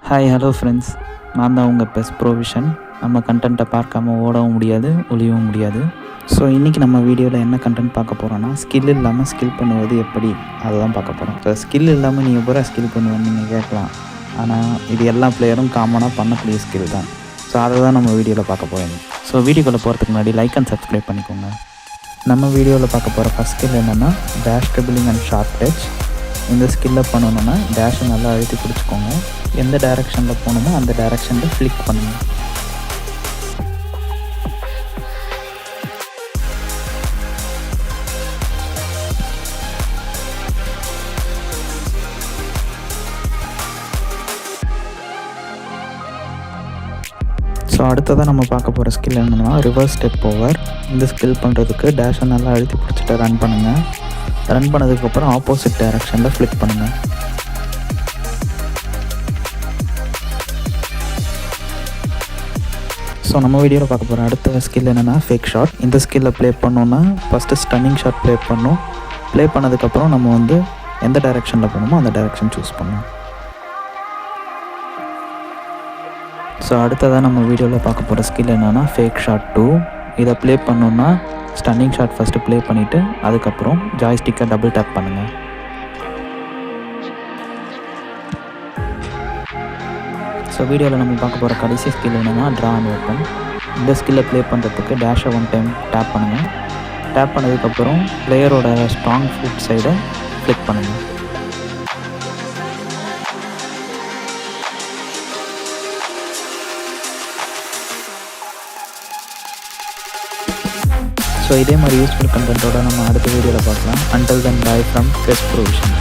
Hi hello friends, நான் தான் உங்கள் பெஸ்ட் ப்ரோவிஷன். நம்ம கண்டென்ட்டை பார்க்காம ஓடவும் முடியாது, ஒளியவும் முடியாது. ஸோ இன்றைக்கி நம்ம வீடியோவில் என்ன கண்டென்ட் பார்க்க போகிறோன்னா, ஸ்கில் இல்லாமல் ஸ்கில் பண்ணுவது எப்படி, அதை தான் பார்க்க போகிறோம். ஸோ ஸ்கில் இல்லாமல் நீ எப்போ ஸ்கில் பண்ணுவேன்னு நீங்கள் கேட்கலாம். ஆனால் இது எல்லா பிளேயரும் காமனாக பண்ணக்கூடிய ஸ்கில் தான். ஸோ அதை தான் நம்ம வீடியோவில் பார்க்க போகிறோம். ஸோ வீடியோக்குள்ளே போகிறதுக்கு முன்னாடி லைக் அண்ட் சப்ஸ்கிரைப் பண்ணிக்கோங்க. நம்ம வீடியோவில் பார்க்க போகிற ஃபஸ்ட் ஸ்கில் என்னென்னா dash dribbling and short touch. இந்த ஸ்கில்லை பண்ணணுன்னா டேஷை நல்லா அழுத்தி பிடிச்சிக்கோங்க. எந்த டைரெக்ஷனில் போகணுமோ அந்த டைரெக்ஷனில் ஃப்ளிக் பண்ணுங்கள். ஸோ அடுத்ததாக நம்ம பார்க்க போகிற ஸ்கில் என்னென்னா ரிவர்ஸ் ஸ்டெப் ஓவர். இந்த ஸ்கில் பண்ணுறதுக்கு டேஷை நல்லா அழுத்தி பிடிச்சிட்டு ரன் பண்ணுங்கள். ரன் பண்ணதுக்கப்புறம் ஆப்போசிட் டைரெக்ஷனில் ஃப்ளிக் பண்ணுங்கள். ஸோ நம்ம வீடியோவில் பார்க்க போகிற அடுத்த ஸ்கில் என்னென்னா ஃபேக் ஷாட். இந்த ஸ்கில்லை ப்ளே பண்ணோன்னா ஃபஸ்ட்டு ஸ்டன்னிங் ஷாட் ப்ளே பண்ணணும். ப்ளே பண்ணதுக்கப்புறம் நம்ம எந்த டைரெக்ஷனில் போகணுமோ அந்த டைரெக்ஷன் சூஸ் பண்ணணும். ஸோ அடுத்ததாக நம்ம வீடியோவில் பார்க்க போகிற ஸ்கில் என்னென்னா ஃபேக் ஷாட் 2. இதை ப்ளே பண்ணோன்னா ஸ்டன்னிங் ஷாட் ஃபஸ்ட்டு ப்ளே பண்ணிவிட்டு அதுக்கப்புறம் ஜாய்ஸ்டிக்கை டபுள் டேப் பண்ணுங்கள். ஸோ வீடியோவில் நம்ம பார்க்க போகிற கடைசி ஸ்கில் என்னென்னா ட்ரா அண்ட் ஓப்பன். இந்த ஸ்கில்லை ப்ளே பண்ணுறதுக்கு டேஷை 1 டைம் டேப் பண்ணுங்கள். டேப் பண்ணதுக்கப்புறம் பிளேயரோட ஸ்ட்ராங் ஃபுட் சைடை கிளிக் பண்ணுங்கள். ஸோ இதே மாதிரி யூஸ்ஃபுல் கண்டென்ட்டோட நம்ம அடுத்த வீடியோவில் பார்க்கலாம். Until then by from best provision.